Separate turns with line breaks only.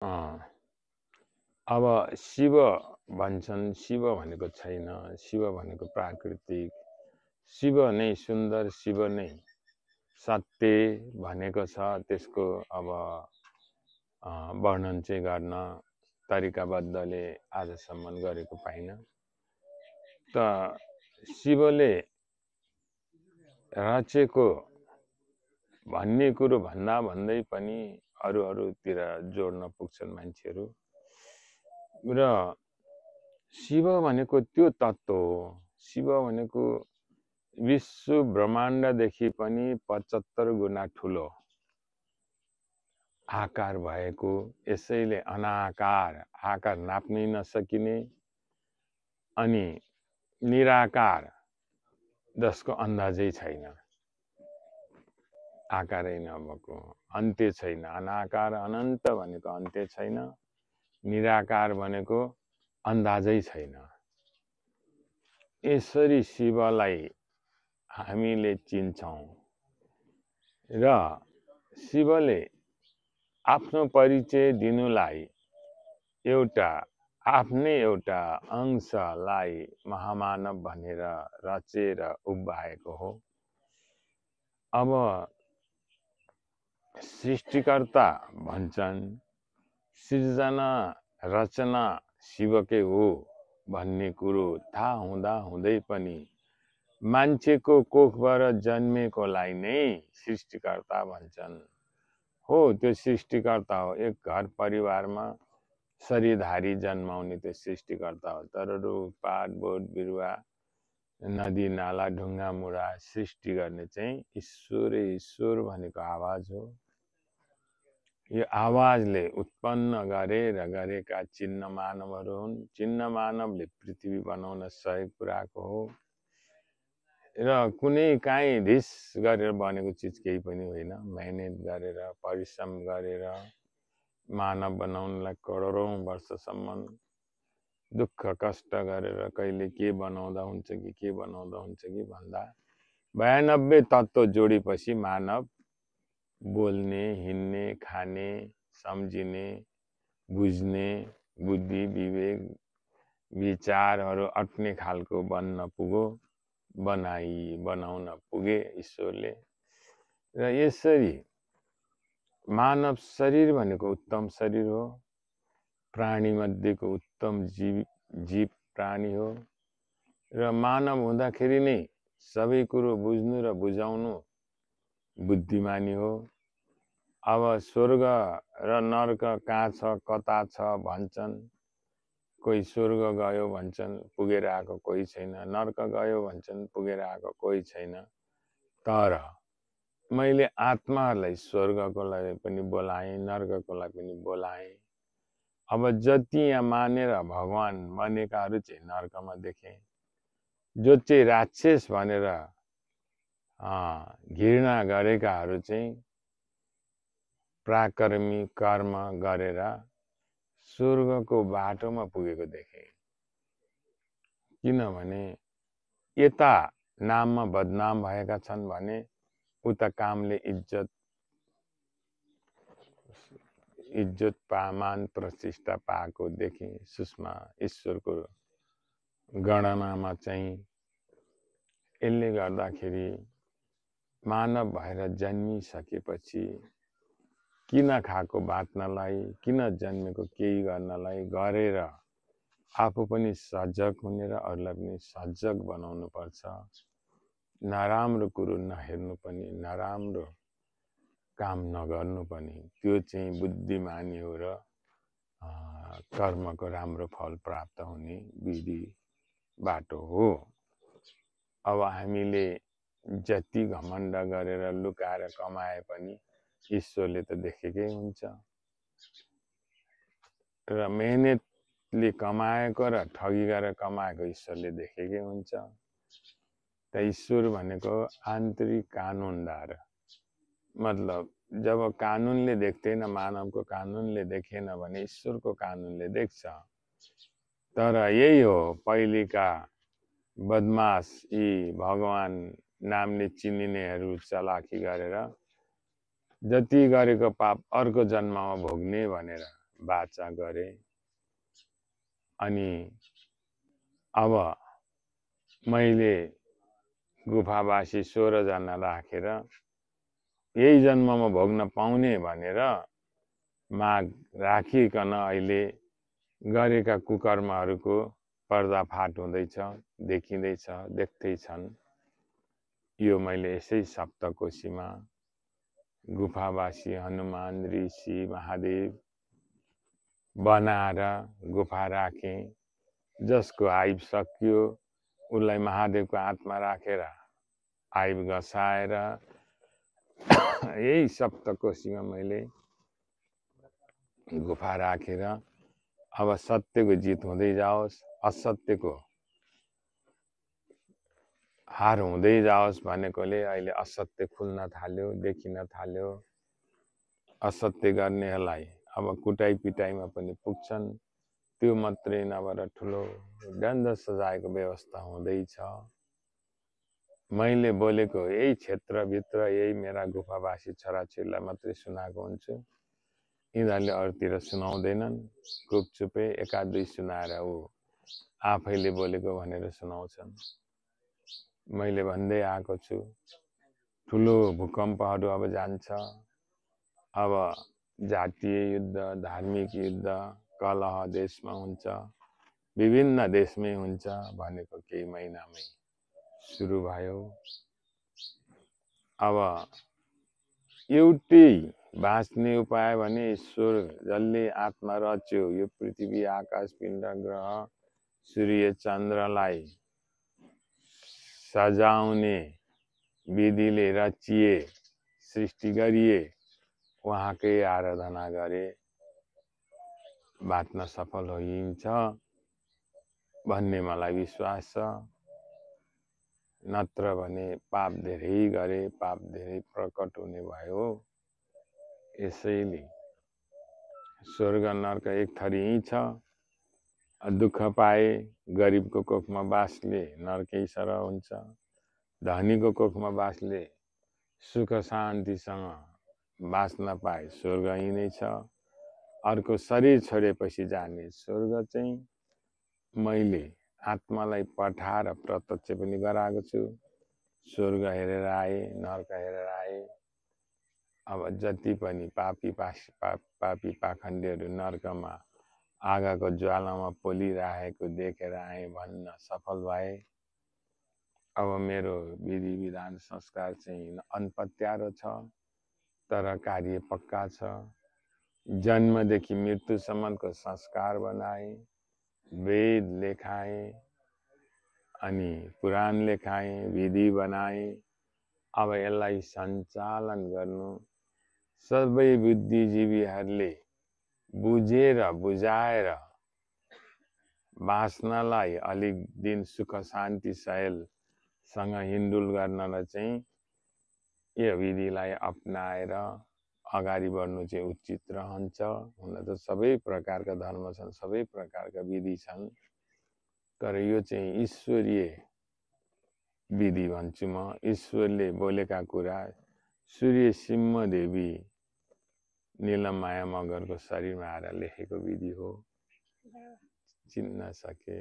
अब शिव भन्छन्, शिव भनेको छैन, शिव भनेको प्राकृतिक, शिव नै सुन्दर, शिव नै सत्य भनेको छ। त्यसको अब वर्णन चाहिँ गर्न तरिकाबद्धले आजसम्म गरेको पाइन। त शिवले रचेको भन्ने कुरो भन्दा भन्दै पनि अरूतिर जोड्न पुग्छन् मान्छेहरू। र शिव भनेको त्यो तत्त्व हो, शिव भनेको विश्व ब्रह्माण्डदेखि पनि 75 गुणा ठुलो आकार भएको, यसैले अनाकार, आकार नाप्नै नसकिने, अनि निराकार, जसको अन्दाजै छैन, आकारै नभएको, अन्त्य छैन। अनाकार अनन्त भनेको अन्त्य छैन, निराकार भनेको अन्दाजै छैन। यसरी शिवलाई हामीले चिन्छौं र शिवले आफ्नो परिचय दिनुलाई आफ्नै एउटा अंशलाई महामानव भनेर रचेर उभ्याएको हो। अब सृष्टिकर्ता भन्छन्, सृजना रचना शिवकै हो भन्ने कुरो थाहा हुँदा हुँदै पनि मान्छेको कोखबाट जन्मेकोलाई नै सृष्टिकर्ता भन्छन्। हो, त्यो सृष्टिकर्ता हो। एक घर परिवारमा शरीरधारी जन्माउने त्यो सृष्टिकर्ता हो। तर रुखपात बोट बिरुवा नदी नाला ढुङ्गा मुढा सृष्टि गर्ने चाहिँ ईश्वरै ईश्वर भनेको आवाज हो। यो आवाजले उत्पन्न गरेका चिन्ह मानवहरू हुन्। चिन्ह मानवले पृथ्वी बनाउन सहयोग पुर्याएको हो। र कुनै काहीँ ढिस गरेर बनेको चिज केही पनि होइन। मेहनत गरेर, परिश्रम गरेर मानव बनाउनलाई करोडौं वर्षसम्म दुःख कष्ट गरेर कहिले के बनाउँदा हुन्छ कि के बनाउँदा हुन्छ कि भन्दा 92 तत्त्व जोडेपछि मानव बोल्ने, हिँड्ने, खाने, सम्झिने, बुझ्ने, बुद्धि विवेक विचारहरू अट्ने खालको बनाउन पुगे ईश्वरले। र यसरी मानव शरीर भनेको उत्तम शरीर हो, प्राणी मध्येको उत्तम जीव प्राणी हो। र मानव हुँदाखेरि नै सबै कुरो बुझ्नु र बुझाउनु बुद्धिमानी हो। अब स्वर्ग र नर्क कहाँ छ, कता छ भन्छन्। कोही स्वर्ग गयो भन्छन्, पुगेर आएको कोही छैन। नर्क गयो भन्छन्, पुगेर आएको कोही छैन। तर मैले आत्माहरूलाई स्वर्गको लागि पनि बोलाएँ, नर्कको लागि पनि बोलाएँ। अब जति यहाँ मानेर भगवान बनेकाहरू चाहिँ नर्कमा देखे, जो चाहिँ राक्षस भनेर घृणा गरेकाहरू चाहिँ प्राकर्मी कर्म गरेर स्वर्गको बाटोमा पुगेको देखे। किनभने यता नाममा बदनाम भएका छन् भने उता कामले इज्जत मान प्रतिष्ठा पाएको देखे। सुषमा ईश्वरको गणनामा चाहिँ यसले गर्दाखेरि मानव भएर जन्मिसकेपछि किन खाएको बाँच्नलाई, किन जन्मेको केही गर्नलाई गरेर आफू पनि सजग हुने र अरूलाई पनि सजग बनाउनु पर्छ। नराम्रो कुरो नहेर्नु पनि, नराम्रो काम नगर्नु पनि, त्यो चाहिँ बुद्धिमानी हो र कर्मको राम्रो फल प्राप्त हुने विधि बाटो हो। अब हामीले जति घमण्ड गरेर लुकाएर कमाए पनि ईश्वरले त देखेकै हुन्छ। र मेहनतले कमाएको र ठगी गरेर कमाएको ईश्वरले देखेकै हुन्छ। त ईश्वर भनेको आन्तरिक कानुनदार। मतलब जब कानुनले देख्दैन, मानवको कानुनले देखेन भने ईश्वरको कानुनले देख्छ। तर यही हो, पहिलेका बदमास यी भगवान नामले चिनिनेहरू चलाखी गरेर जति गरेको पाप अर्को जन्ममा भोग्ने भनेर वाचा गरे। अनि अब मैले गुफावासी 16 जना राखेर यही जन्ममा भोग्न पाउने भनेर माग राखिकन अहिले गरेका कुकर्महरूको पर्दाफाट हुँदैछ, देखिँदैछ, देख्दैछन्। यो मैले यसै सप्तकोशीमा गुफावासी हनुमान, ऋषि, महादेव बनाएर गुफा राखेँ। जसको आयु सकियो उसलाई महादेवको आत्मा राखेर आयु घसाएर यही सप्तकोशीमा मैले गुफा राखेर अब सत्यको जित हुँदै जाओस्, असत्यको हार हुँदै जाओस् भनेकोले अहिले असत्य खुल्न थाल्यो, देखिन थाल्यो। असत्य गर्नेहरूलाई अब कुटाइ पिटाइमा पनि पुग्छन्। त्यो मात्रै नभएर ठुलो दण्ड सजायको व्यवस्था हुँदैछ। मैले बोलेको यही क्षेत्रभित्र यही मेरा गुफावासी छोराछोरीलाई मात्रै सुनाएको हुन्छु। यिनीहरूले अरूतिर सुनाउँदैनन्। गुपचुपै एका दुई सुनाएर ऊ आफैले बोलेको भनेर सुनाउँछन्। मैले भन्दै आएको छु, ठुलो भूकम्पहरू अब जान्छ। अब जातीय युद्ध, धार्मिक युद्ध, कलह देशमा हुन्छ, विभिन्न देशमै हुन्छ भनेको केही महिनामै सुरु भयो। अब एउटै बाँच्ने उपाय भने ईश्वर जसले आत्मा रच्यो यो पृथ्वी, आकाश, पिण्ड, ग्रह, सूर्य, चन्द्रलाई सजाउने विधिले रचिए, सृष्टि गरिए, उहाँकै आराधना गरे बाँच्न सफल होइन्छ भन्ने मलाई विश्वास छ। नत्र भने पाप धेरै गरे, पाप धेरै प्रकट हुने भयो। यसैले स्वर्ग नर्क एक थरी यही छ। दुःख पाए गरिबको कोखमा बासले नर्कै सरह हुन्छ, धनीको कोखमा बासले सुख शान्तिसँग बाँच्न पाए स्वर्ग यही नै छ। अर्को शरीर छोडेपछि जाने स्वर्ग चाहिँ मैले आत्मालाई पठाएर प्रत्यक्ष पनि गराएको छु। स्वर्ग हेरेर आए, नर्क हेरेर आए। अब जति पनि पापी पाखण्डीहरू नर्कमा आगाको ज्वालामा पोलिरहेको देखेर आए भन्न सफल भए। अब मेरो विधि विधान संस्कार चाहिँ अनपत्यारो छ, तर कार्य पक्का छ। जन्मदेखि मृत्युसम्मको संस्कार बनाए, वेद लेखाए, अनि पुराण लेखाए, विधि बनाए। अब यसलाई सञ्चालन गर्नु सबै बुद्धिजीवीहरूले बुझेर बुझाएर बाँच्नलाई अलिक दिन सुख शान्ति सहेलसँग हिँडुल गर्नलाई चाहिँ यो विधिलाई अपनाएर अगाडि बढ्नु चाहिँ उचित रहन्छ। हुन त सबै प्रकारका धर्म छन्, सबै प्रकारका विधि छन्, तर यो चाहिँ ईश्वरीय विधि भन्छु म। ईश्वरले बोलेका कुरा सूर्य सिंहदेवी नीलमाया मगरको शरीरमा आएर लेखेको विधि हो। चिन्न सके।